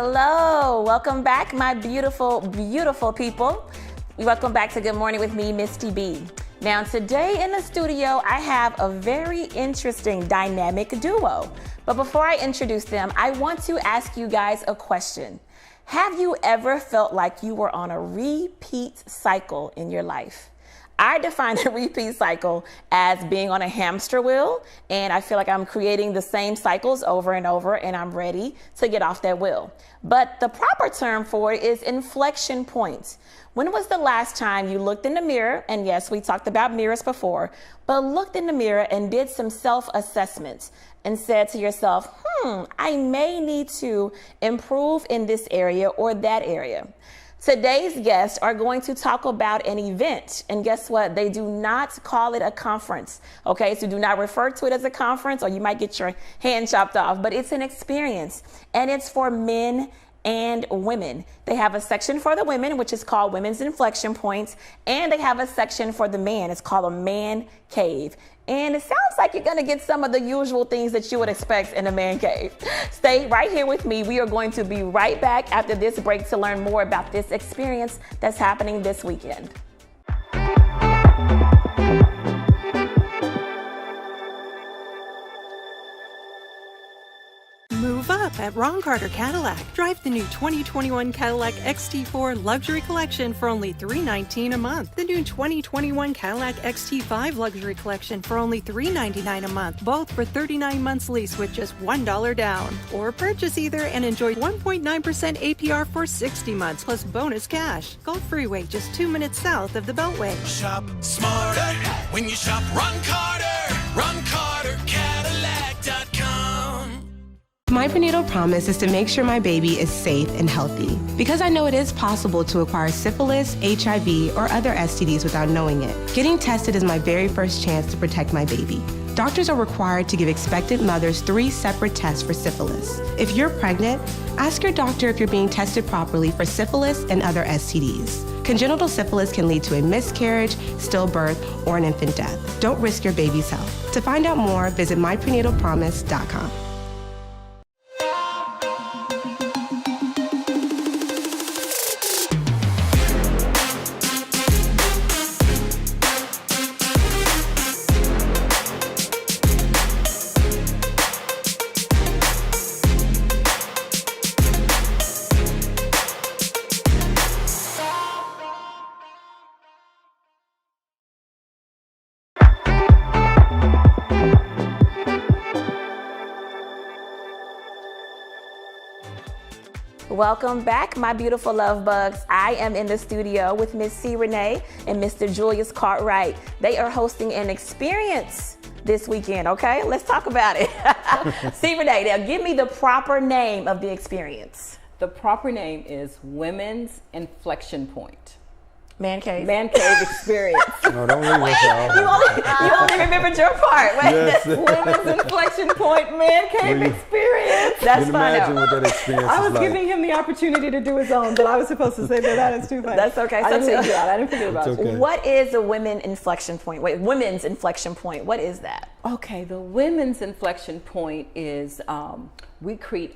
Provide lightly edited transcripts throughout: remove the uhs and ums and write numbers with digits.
Hello, welcome back, my beautiful, beautiful people. Welcome back to Good Morning with me, Misti B. Now today in the studio, I have a very interesting dynamic duo. But before I introduce them, I want to ask you guys a question. Have you ever felt like you were on a repeat cycle in your life? I define a repeat cycle as being on a hamster wheel, and I feel like I'm creating the same cycles over and over, and I'm ready to get off that wheel. But the proper term for it is inflection points. When was the last time you looked in the mirror, and yes, we talked about mirrors before, but looked in the mirror and did some self-assessments and said to yourself, I may need to improve in this area or that area. Today's guests are going to talk about an event, and guess what? They do not call it a conference, okay? So do not refer to it as a conference or you might get your hand chopped off, but it's an experience, and it's for men and women. They have a section for the women, which is called Women's Inflection Points, and they have a section for the man. It's called a man cave. And it sounds like you're gonna get some of the usual things that you would expect in a man cave. Stay right here with me. We are going to be right back after this break to learn more about this experience that's happening this weekend. Move up at Ron Carter Cadillac. Drive the new 2021 Cadillac XT4 Luxury Collection for only $319 a month. The new 2021 Cadillac XT5 Luxury Collection for only $399 a month, both for 39 months lease with just $1 down. Or purchase either and enjoy 1.9% APR for 60 months plus bonus cash. Gulf Freeway, just 2 minutes south of the Beltway. Shop smarter when you shop Ron Carter. RonCarterCadillac.com. My prenatal promise is to make sure my baby is safe and healthy, because I know it is possible to acquire syphilis, HIV, or other STDs without knowing it. Getting tested is my very first chance to protect my baby. Doctors are required to give expectant mothers 3 separate tests for syphilis. If you're pregnant, ask your doctor if you're being tested properly for syphilis and other STDs. Congenital syphilis can lead to a miscarriage, stillbirth, or an infant death. Don't risk your baby's health. To find out more, visit myprenatalpromise.com. Welcome back, my beautiful love bugs. I am in the studio with Miss C. Renee and Mr. Julius Cartwright. They are hosting an experience this weekend, okay? Let's talk about it. C. Renee, now give me the proper name of the experience. The proper name is Women's Inflection Point. ManCave. ManCave Experience. No, don't leave us out. You only remembered your part. Wait, Yes. Women's Inflection Point ManCave Experience. That's You can fine. imagine what that experience I was is like. giving him the opportunity to do his own, but I was supposed to say that is too funny. That's okay. I didn't So- forget about it. I didn't forget about It's it. okay. What is a women inflection point? Wait, women's inflection point. What is that? Okay, the Women's Inflection Point is we create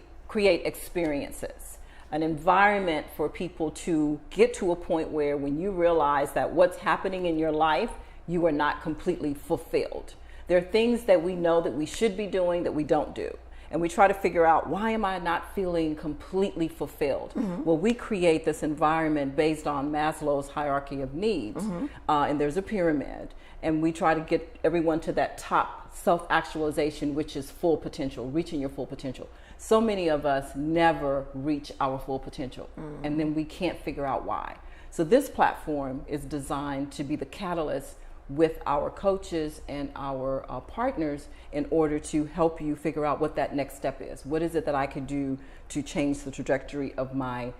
experiences. An environment for people to get to a point where when you realize that what's happening in your life, you are not completely fulfilled. There are things that we know that we should be doing that we don't do. And we try to figure out, why am I not feeling completely fulfilled? Well, we create this environment based on Maslow's hierarchy of needs. And there's a pyramid. And we try to get everyone to that top self-actualization, which is full potential, reaching your full potential. So many of us never reach our full potential, and then we can't figure out why. So this platform is designed to be the catalyst with our coaches and our partners in order to help you figure out what that next step is. What is it that I could do to change the trajectory of my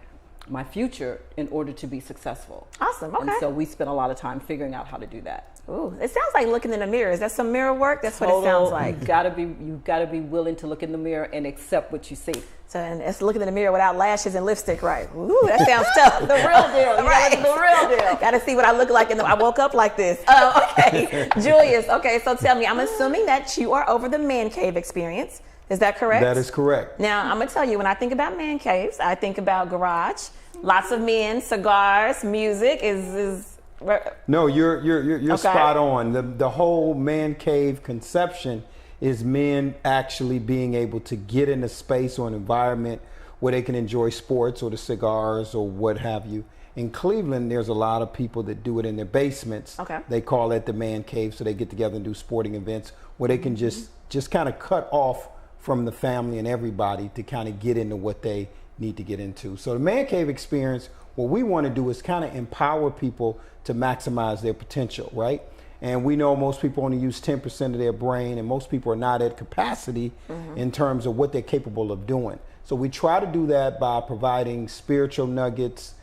future in order to be successful? Awesome. Okay. And so we spent a lot of time figuring out how to do that. Ooh, it sounds like looking in the mirror. Is that some mirror work? That's what it sounds like. You've got to be willing to look in the mirror and accept what you see. So, and it's looking in the mirror without lashes and lipstick, right? Ooh, that sounds tough. The real deal. You Right. gotta look at the real deal. Got to see what I look like. I woke up like this. Oh, okay. Julius, okay, so tell me, I'm assuming that you are over the ManCave Experience. Is that correct? That is correct. Now, I'm going to tell you, when I think about man caves, I think about garage, lots of men, cigars, music is No, you're Okay. spot on. The whole man cave conception is men actually being able to get in a space or an environment where they can enjoy sports or the cigars or what have you. In Cleveland, there's a lot of people that do it in their basements. Okay. They call it the man cave, so they get together and do sporting events where they can just kind of cut off from the family and everybody to kind of get into what they need to get into. So the Man Cave Experience, what we want to do is kind of empower people to maximize their potential, right? And we know most people only use 10% of their brain, and most people are not at capacity in terms of what they're capable of doing. So we try to do that by providing spiritual nuggets,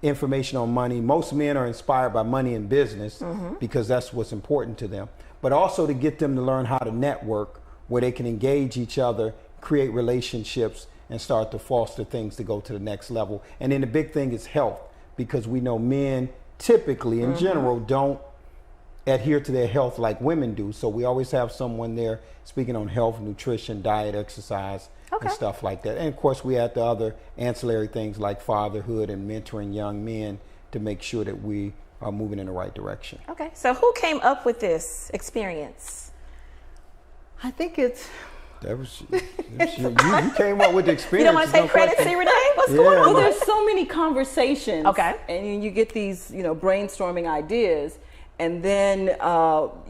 information on money. Most men are inspired by money and business because that's what's important to them, but also to get them to learn how to network, where they can engage each other, create relationships, and start to foster things to go to the next level. And then the big thing is health, because we know men typically in general don't adhere to their health like women do. So we always have someone there speaking on health, nutrition, diet, exercise, and stuff like that. And of course we add the other ancillary things like fatherhood and mentoring young men to make sure that we are moving in the right direction. Okay, so who came up with this experience? I think it's That was you came up with the experience. You don't want to take credit, see, Renee? What's going on? well, there's so many conversations. Okay. And you get these, brainstorming ideas, and then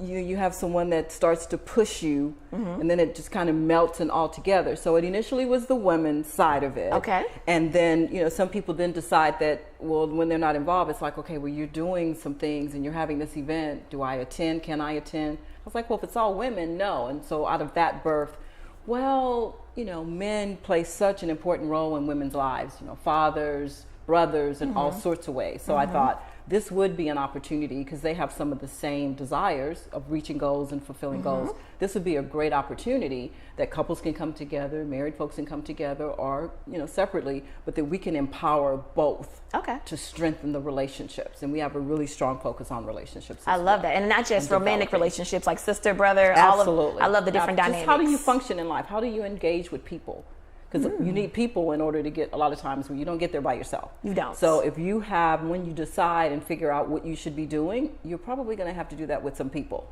you have someone that starts to push you, and then it just kind of melts and all together. So it initially was the women's side of it. Okay. And then, some people then decide that, well, when they're not involved, it's like, okay, well, you're doing some things and you're having this event. Do I attend? Can I attend? I was like, well, if it's all women, no. And so out of that birth, well, men play such an important role in women's lives, fathers, brothers, in all sorts of ways. So I thought this would be an opportunity, because they have some of the same desires of reaching goals and fulfilling goals. This would be a great opportunity that couples can come together, married folks can come together, or, separately, but that we can empower both to strengthen the relationships. And we have a really strong focus on relationships. I love that. And not just romantic relationships like sister, brother, Absolutely. I love the different dynamics. How do you function in life? How do you engage with people? Because you need people in order to get, a lot of times when you don't get there by yourself. You don't. So if you have, when you decide and figure out what you should be doing, you're probably going to have to do that with some people.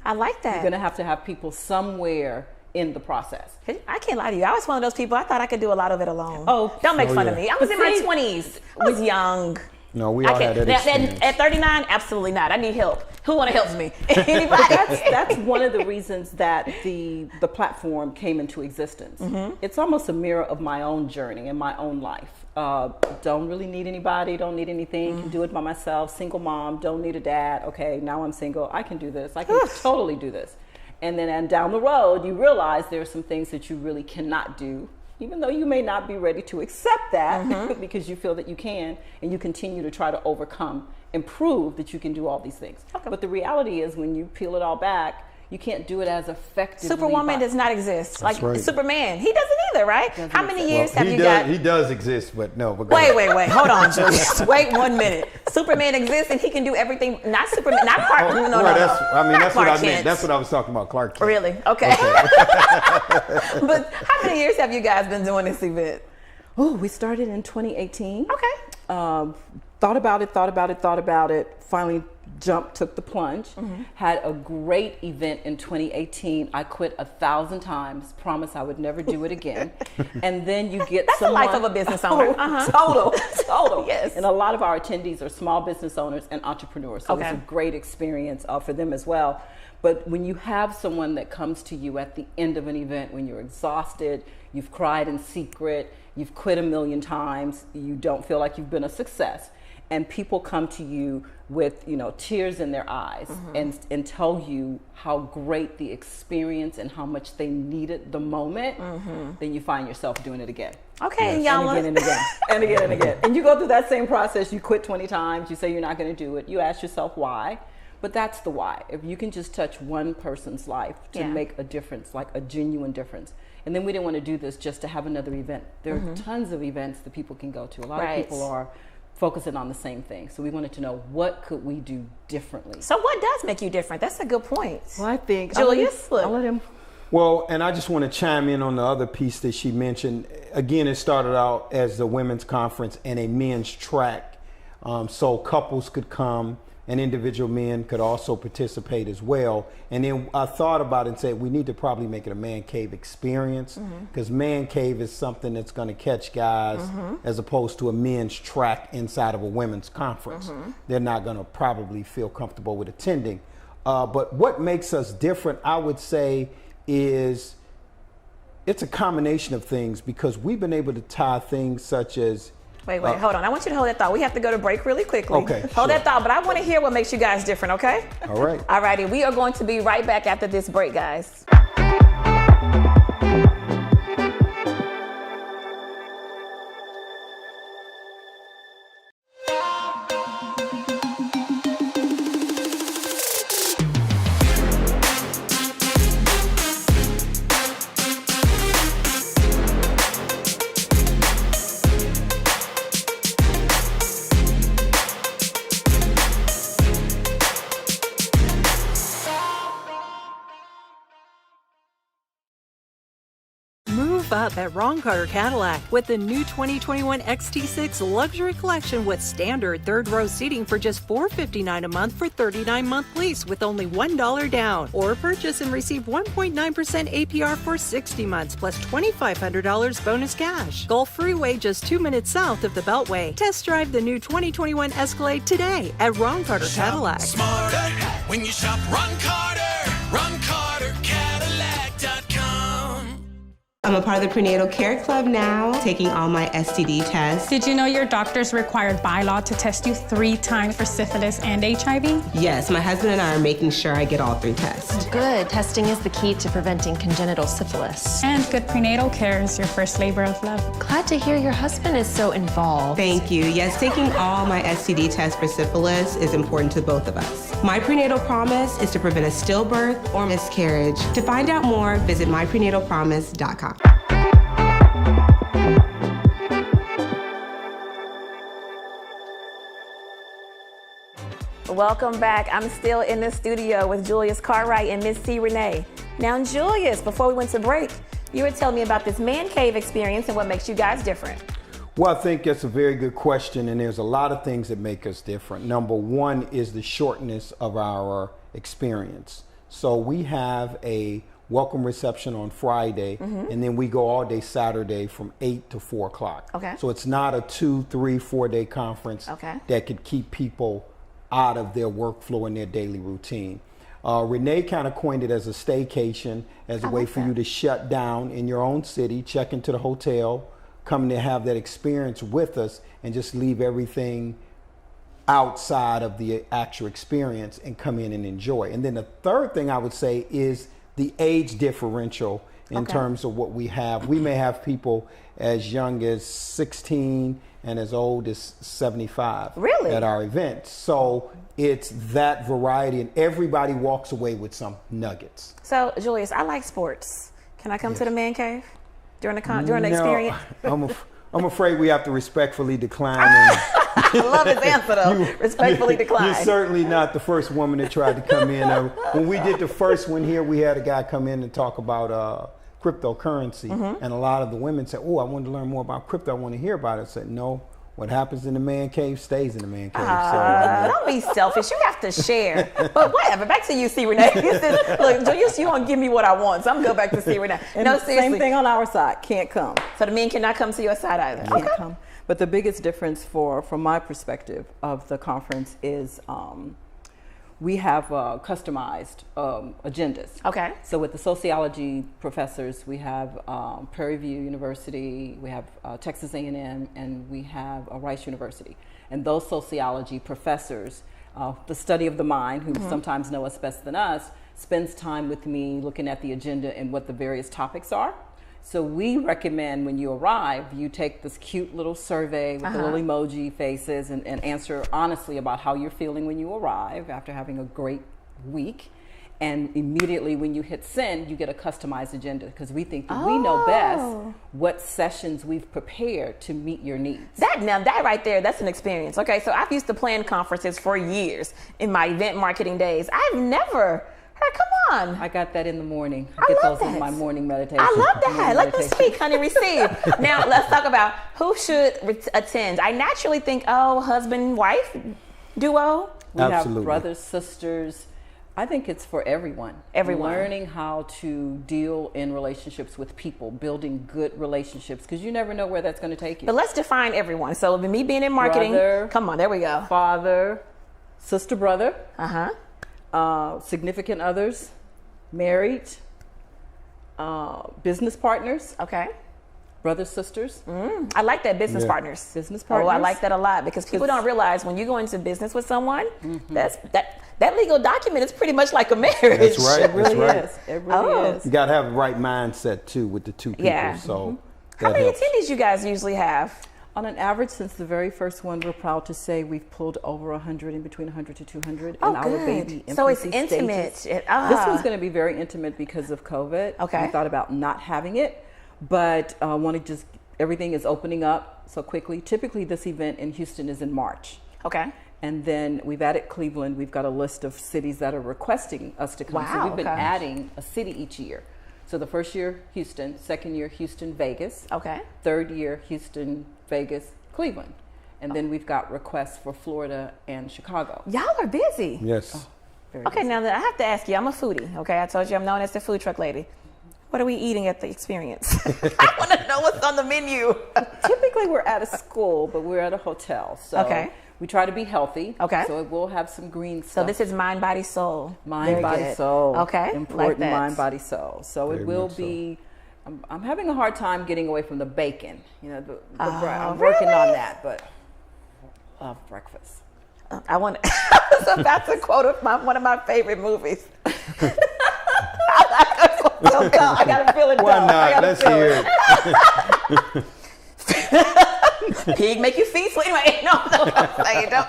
I like that. You're going to have people somewhere in the process. I can't lie to you. I was one of those people, I thought I could do a lot of it alone. Oh, don't make fun of me. I was in my 20s. I was young. No, we all had that experience. At 39, absolutely not. I need help. Who want to help me? Anybody? That's one of the reasons that the platform came into existence. It's almost a mirror of my own journey and my own life. Don't really need anybody, don't need anything, can do it by myself, single mom, don't need a dad. Okay, now I'm single, I can do this. I can totally do this. And then down the road, you realize there are some things that you really cannot do, even though you may not be ready to accept that because you feel that you can, and you continue to try to overcome and prove that you can do all these things. But the reality is, when you peel it all back, you can't do it as effectively. Superwoman does not exist. Like Superman, he doesn't either, right? How many years have you got? He does exist, but no. But wait. Hold on, Julius. Wait 1 minute. Superman exists and he can do everything. Not Superman. Not Clark. No. That's what I meant. That's what I was talking about, Clark Kent. Really? Okay. But how many years have you guys been doing this event? Oh, we started in 2018. Okay. Thought about it. Finally took the plunge. Had a great event in 2018. I quit 1,000 times. Promise I would never do it again. And then you get That's someone, the life of a business owner. Total. Yes. And a lot of our attendees are small business owners and entrepreneurs. So it's a great experience for them as well. But when you have someone that comes to you at the end of an event, when you're exhausted, you've cried in secret, you've quit 1,000,000 times, you don't feel like you've been a success, and people come to you with tears in their eyes and tell you how great the experience and how much they needed the moment, then you find yourself doing it again. Okay, y'all. And again and again and again and again. And you go through that same process. You quit 20 times. You say you're not going to do it. You ask yourself why. But that's the why. If you can just touch one person's life to make a difference, like a genuine difference. And then we didn't want to do this just to have another event. There are tons of events that people can go to. A lot of people are focusing on the same thing. So we wanted to know, what could we do differently? So what does make you different? That's a good point. Well, I think Julius, I'll let him Well, and I just want to chime in on the other piece that she mentioned. Again, it started out as the women's conference and a men's track. So couples could come and individual men could also participate as well. And then I thought about it and said we need to probably make it a man cave experience, because man cave is something that's going to catch guys as opposed to a men's track inside of a women's conference. They're not going to probably feel comfortable with attending. But what makes us different, I would say, is it's a combination of things, because we've been able to tie things such as Wait, hold on. I want you to hold that thought. We have to go to break really quickly. Okay, hold that thought, but I want to hear what makes you guys different, okay? All right. All righty. We are going to be right back after this break, guys. Move up at Ron Carter Cadillac with the new 2021 XT6 luxury collection with standard third row seating for just $459 a month for 39-month lease with only $1 down. Or purchase and receive 1.9% APR for 60 months plus $2,500 bonus cash. Gulf Freeway just 2 minutes south of the Beltway. Test drive the new 2021 Escalade today at Ron Carter Cadillac. Smarter when you shop Ron Carter. RonCarterCadillac.com. I'm a part of the prenatal care club now, taking all my STD tests. Did you know your doctor's required by law to test you 3 times for syphilis and HIV? Yes, my husband and I are making sure I get all 3 tests. Good. Testing is the key to preventing congenital syphilis. And good prenatal care is your first labor of love. Glad to hear your husband is so involved. Thank you. Yes, taking all my STD tests for syphilis is important to both of us. My prenatal promise is to prevent a stillbirth or miscarriage. To find out more, visit myprenatalpromise.com. Welcome back. I'm still in the studio with Julius Cartwright and Miss C. Renee. Now, Julius, before we went to break, you were telling me about this ManCave experience and what makes you guys different. Well, I think that's a very good question, and there's a lot of things that make us different. Number one is the shortness of our experience. So we have a welcome reception on Friday, and then we go all day Saturday from 8 to 4 o'clock. Okay. So it's not a 2, 3, 4 day conference that could keep people out of their workflow and their daily routine. Renee kind of coined it as a staycation, as a way for you to shut down in your own city, check into the hotel, come to have that experience with us, and just leave everything outside of the actual experience and come in and enjoy. And then the third thing I would say is the age differential in terms of what we have. We may have people as young as 16 and as old as 75 at our events. So it's that variety, and everybody walks away with some nuggets. So, Julius, I like sports. Can I come to the Man Cave during the experience? I'm afraid we have to respectfully decline. I love his answer, though. Respectfully decline. You're certainly not the first woman that tried to come in. When we did the first one here, we had a guy come in and talk about cryptocurrency, and a lot of the women said, "Oh, I want to learn more about crypto. I want to hear about it." I said, "No, what happens in the man cave stays in the man cave." Don't be selfish. You have to share. But whatever. Back to you, C. Renee. Look, Julius, you don't give me what I want, so I'm going to go back to C. Renee. No, seriously. Same thing on our side. Can't come. So the men cannot come to your side either. Can't come. But the biggest difference from my perspective of the conference is we have customized agendas. Okay. So with the sociology professors, we have Prairie View University, we have Texas A&M, and we have Rice University. And those sociology professors, the study of the mind, who sometimes know us best than us, spends time with me looking at the agenda and what the various topics are. So we recommend when you arrive, you take this cute little survey with the little emoji faces and answer honestly about how you're feeling when you arrive after having a great week. And immediately when you hit send, you get a customized agenda, because we think that we know best what sessions we've prepared to meet your needs. That right there, that's an experience. Okay, so I've used to plan conferences for years in my event marketing days. I've never come on. I got that in the morning. I get love those in that. my morning meditation. I love that. Morning Let me meditation. speak, honey, receive. Now, let's talk about who should attend. I naturally think, oh, husband, wife duo. We Absolutely. have brothers, sisters. I think it's for everyone. Everyone. Learning how to deal in relationships with people, building good relationships, because you never know where that's going to take you. But let's define everyone. So, me being in marketing, Brother, come on, there we go. Father, sister, brother, Uh-huh. significant others, married, business partners, Okay. brothers, sisters. I like that, business Yeah. partners. Business Oh, I partners. like that a lot because people don't realize when you go into business with someone, Mm-hmm. that legal document is pretty much like a marriage. That's right. It really That's right. is. It really Oh. is. You got to have the right mindset too with the two people. Yeah. So How that many helps. attendees you guys usually have? On an average, since the very first one, we're proud to say we've pulled over 100, in between 100 to 200 Oh, in our good. baby So it's infancy intimate. stages. Ah. This one's going to be very intimate because of COVID. Okay. We thought about not having it, but want to just, everything is opening up so quickly. Typically, this event in Houston is in March. Okay. And then we've added Cleveland. We've got a list of cities that are requesting us to come. So Wow, we've been okay. adding a city each year. So the first year, Houston. Second year, Houston, Vegas. Okay. Third year, Houston, Vegas, Cleveland. And then we've got requests for Florida and Chicago. Y'all are busy. Yes. Very Okay, busy. now I have to ask you, I'm a foodie, okay? I told you I'm known as the food truck lady. What are we eating at the experience? I want to know what's on the menu. Typically, we're at a school, but we're at a hotel. So Okay. we try to be healthy. Okay. So it will have some green So stuff. this is mind, body, soul. Mind, Very body, good. soul. Okay, Important like that. mind, body, soul. So Very it will much so. be. I'm having a hard time getting away from the bacon. You know, the Oh, I'm working really? on that, but I love breakfast. I want. I was about to quote one of my favorite movies. I got a feeling. Why not? Let's hear it. Pig make your feet sweat. Anyway, no, I'm saying, don't.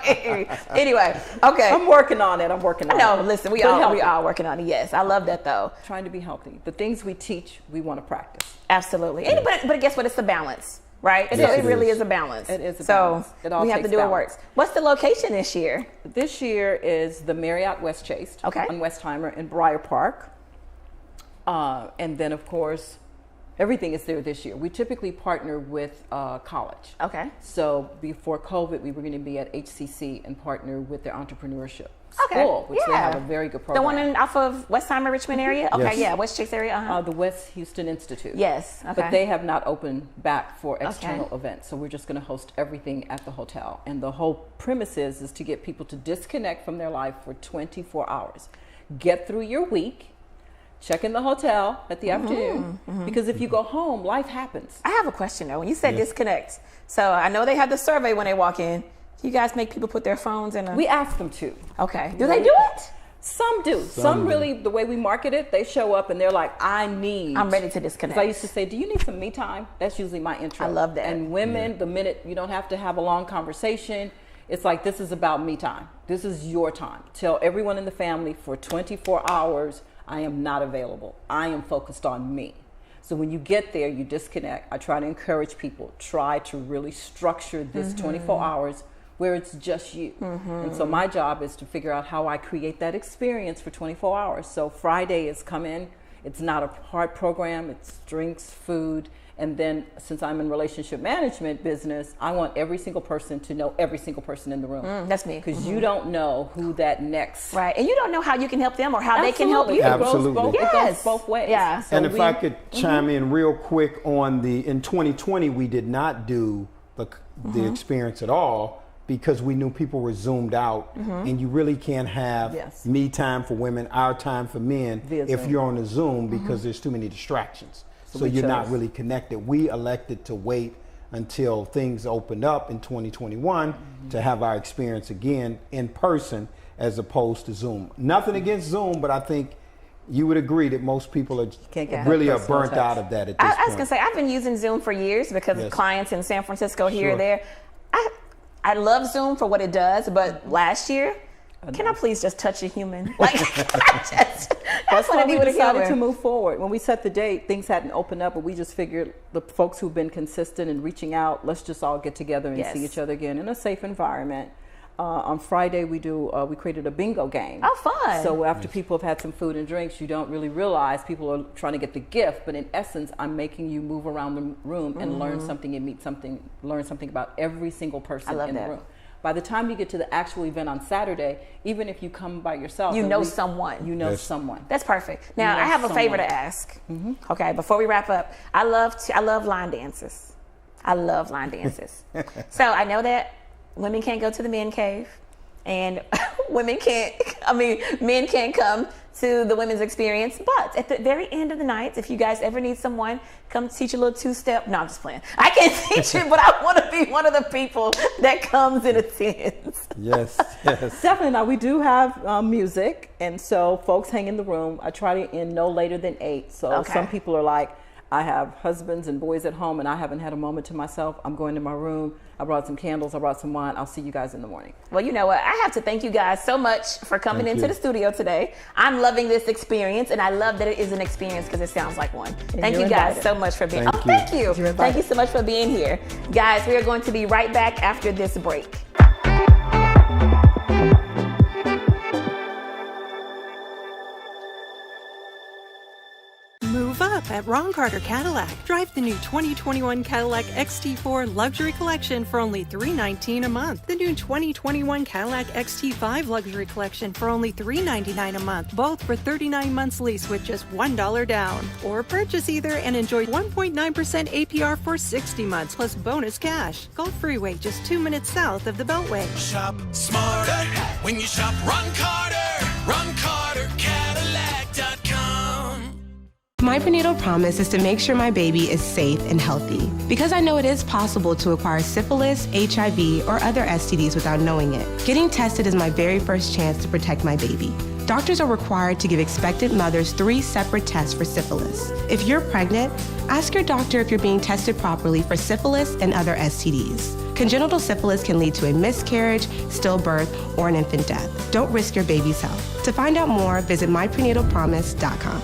Anyway, okay. I'm working on it. I'm working on it. No, listen, we But all healthy. working on it. Yes, I love that though. Trying to be healthy. The things we teach, we want to practice. Absolutely. But guess what? It's a balance, right? Yes, So it it really is. is a balance. It is a so balance. It all we have to takes do what balance. works. What's the location this year? This year is the Marriott West Chase Okay. on Westheimer in Briar Park. And then, of course, everything is there this year. We typically partner with college. Okay. So before COVID, we were going to be at HCC and partner with their entrepreneurship Okay. school, which they Yeah. have a very good The program. one off of Westheimer, Richmond area? Okay, Yes. yeah, West Chase area. Uh-huh. The West Houston Institute. Yes. Okay. But they have not opened back for external events. So we're just going to host everything at the hotel. And the whole premise is to get people to disconnect from their life for 24 hours. Get through your week, check in the hotel at the afternoon, because if you go home, life happens. I have a question though. When you said disconnect, so I know they have the survey when they walk in. You guys make people put their phones in a... We ask them to. Okay. Do they do it? Some do. Some really, the way we market it, they show up and they're like, I'm ready to disconnect. 'Cause I used to say, do you need some me time? That's usually my intro. I love that. And women, the minute you don't have to have a long conversation, it's like, this is about me time. This is your time. Tell everyone in the family for 24 hours, I am not available. I am focused on me. So when you get there, you disconnect. I try to encourage people, try to really structure this 24 hours where it's just you. And so my job is to figure out how I create that experience for 24 hours. So Friday is come in. It's not a hard program. It's drinks, food. And then since I'm in relationship management business, I want every single person to know every single person in the room. That's me. Because you don't know who that next. Right. And you don't know how you can help them or how they can help you. Absolutely. It goes both ways. Yeah. So And if I could chime in real quick on in 2020, we did not do the experience at all because we knew people were zoomed out and you really can't have me time for women, our time for men if you're on a Zoom because there's too many distractions. So you're not really connected. We elected to wait until things opened up in 2021 to have our experience again in person as opposed to Zoom. Nothing against Zoom, but I think you would agree that most people are really are burnt out of that at this point. I was going to say, I've been using Zoom for years because of clients in San Francisco here or there. I love Zoom for what it does, but last year, can I please just touch a human? Like, that's why we decided to human. move forward. When we set the date, things hadn't opened up, but we just figured the folks who've been consistent and reaching out, let's just all get together and see each other again in a safe environment. On Friday, we created a bingo game. Oh, fun. So after people have had some food and drinks, you don't really realize people are trying to get the gift, but in essence, I'm making you move around the room and learn something and learn something about every single person in the room. By the time you get to the actual event on Saturday, even if you come by yourself, you know someone. You know someone. That's perfect. Now, I have a favor to ask. Okay, before we wrap up, I love line dances. I love line dances. So I know that women can't go to the men cave, and men can't come to the women's experience. But at the very end of the night, if you guys ever need someone, come teach a little two-step. No, I'm just playing. I can't teach it, but I want to be one of the people that comes and attends. Yes. Definitely. Now, we do have music, and so folks hang in the room. I try to end no later than 8. So some people are like, I have husbands and boys at home, and I haven't had a moment to myself. I'm going to my room. I brought some candles. I brought some wine. I'll see you guys in the morning. Well, you know what? I have to thank you guys so much for coming into the studio today. I'm loving this experience, and I love that it is an experience because it sounds like one. Thank you guys so much for being here. Thank you. Thank you so much for being here. Guys, we are going to be right back after this break. Move up at Ron Carter Cadillac. Drive the new 2021 Cadillac XT4 Luxury Collection for only $319 a month. The new 2021 Cadillac XT5 Luxury Collection for only $399 a month. Both for 39 months lease with just $1 down. Or purchase either and enjoy 1.9% APR for 60 months plus bonus cash. Gulf Freeway, just 2 minutes south of the Beltway. Shop smarter when you shop Ron Carter. RonCarterCadillac.com. My prenatal promise is to make sure my baby is safe and healthy. Because I know it is possible to acquire syphilis, HIV, or other STDs without knowing it. Getting tested is my very first chance to protect my baby. Doctors are required to give expectant mothers 3 separate tests for syphilis. If you're pregnant, ask your doctor if you're being tested properly for syphilis and other STDs. Congenital syphilis can lead to a miscarriage, stillbirth, or an infant death. Don't risk your baby's health. To find out more, visit myprenatalpromise.com.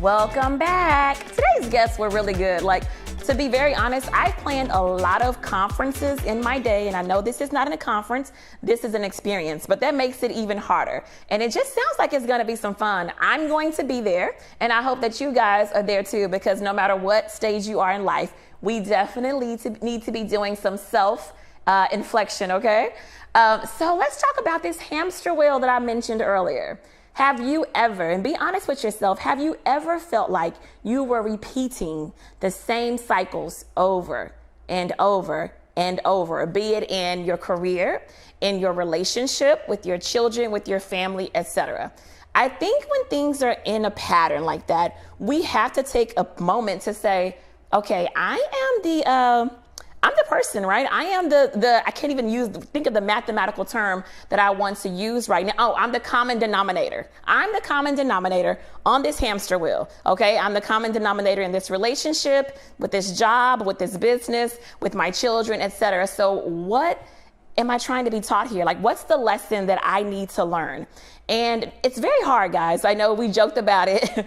Welcome back. Today's guests were really good. To be very honest, I planned a lot of conferences in my day, and I know this is not a conference, this is an experience, but that makes it even harder. And it just sounds like it's gonna be some fun. I'm going to be there, and I hope that you guys are there too, because no matter what stage you are in life, we definitely need to be doing some self-inflection, okay? So let's talk about this hamster wheel that I mentioned earlier. Have you ever, and be honest with yourself, have you ever felt like you were repeating the same cycles over and over and over, be it in your career, in your relationship, with your children, with your family, etc.? I think when things are in a pattern like that, we have to take a moment to say, okay, I'm the person, right? I am I can't even think of the mathematical term that I want to use right now. Oh, I'm the common denominator. I'm the common denominator on this hamster wheel, okay? I'm the common denominator in this relationship, with this job, with this business, with my children, etc. So what am I trying to be taught here? What's the lesson that I need to learn? And it's very hard, guys. I know we joked about it.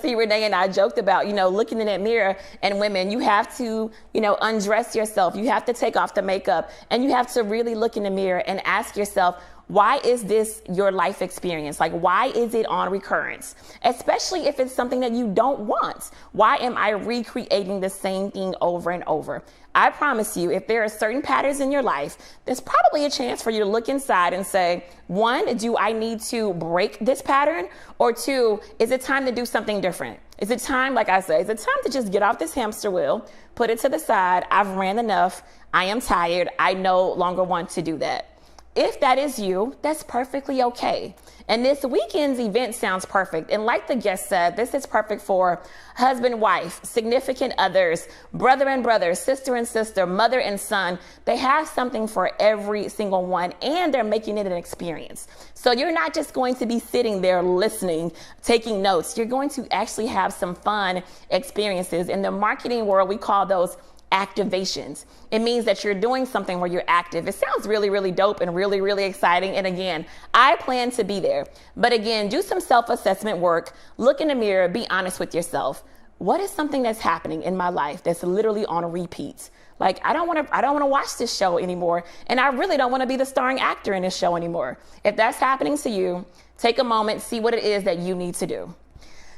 See, Renee and I joked about, looking in that mirror, and women, you have to, undress yourself. You have to take off the makeup, and you have to really look in the mirror and ask yourself, why is this your life experience? Why is it on recurrence? Especially if it's something that you don't want. Why am I recreating the same thing over and over? I promise you, if there are certain patterns in your life, there's probably a chance for you to look inside and say, 1, do I need to break this pattern? Or 2, is it time to do something different? Is it time, like I say, is it time to just get off this hamster wheel, put it to the side? I've ran enough. I am tired. I no longer want to do that. if that is you, that's perfectly okay. And this weekend's event sounds perfect. And like the guest said, this is perfect for husband, wife, significant others, brother and brother, sister and sister, mother and son. They have something for every single one, and they're making it an experience. So you're not just going to be sitting there listening, taking notes. You're going to actually have some fun experiences. In the marketing world, we call those activations. It means that you're doing something where you're active. It sounds really, really dope and really, really exciting. And again, I plan to be there. But again, do some self-assessment work. Look in the mirror. Be honest with yourself. What is something that's happening in my life that's literally on a repeat? Like, I don't want to watch this show anymore. And I really don't want to be the starring actor in this show anymore. If that's happening to you, take a moment, see what it is that you need to do.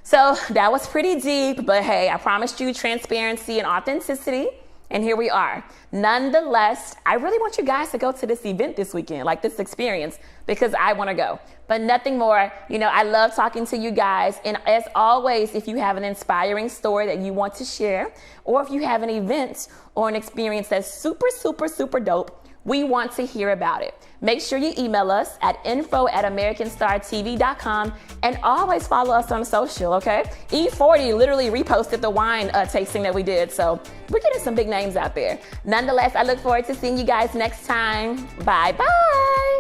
So that was pretty deep, but hey, I promised you transparency and authenticity, and here we are. Nonetheless, I really want you guys to go to this event this weekend, like this experience, because I want to go. But nothing more. You know, I love talking to you guys. And as always, if you have an inspiring story that you want to share, or if you have an event or an experience that's super, super, super dope, we want to hear about it. Make sure you email us at info@americanstartv.com, and always follow us on social, okay? E40 literally reposted the wine tasting that we did, so we're getting some big names out there. Nonetheless, I look forward to seeing you guys next time. Bye-bye.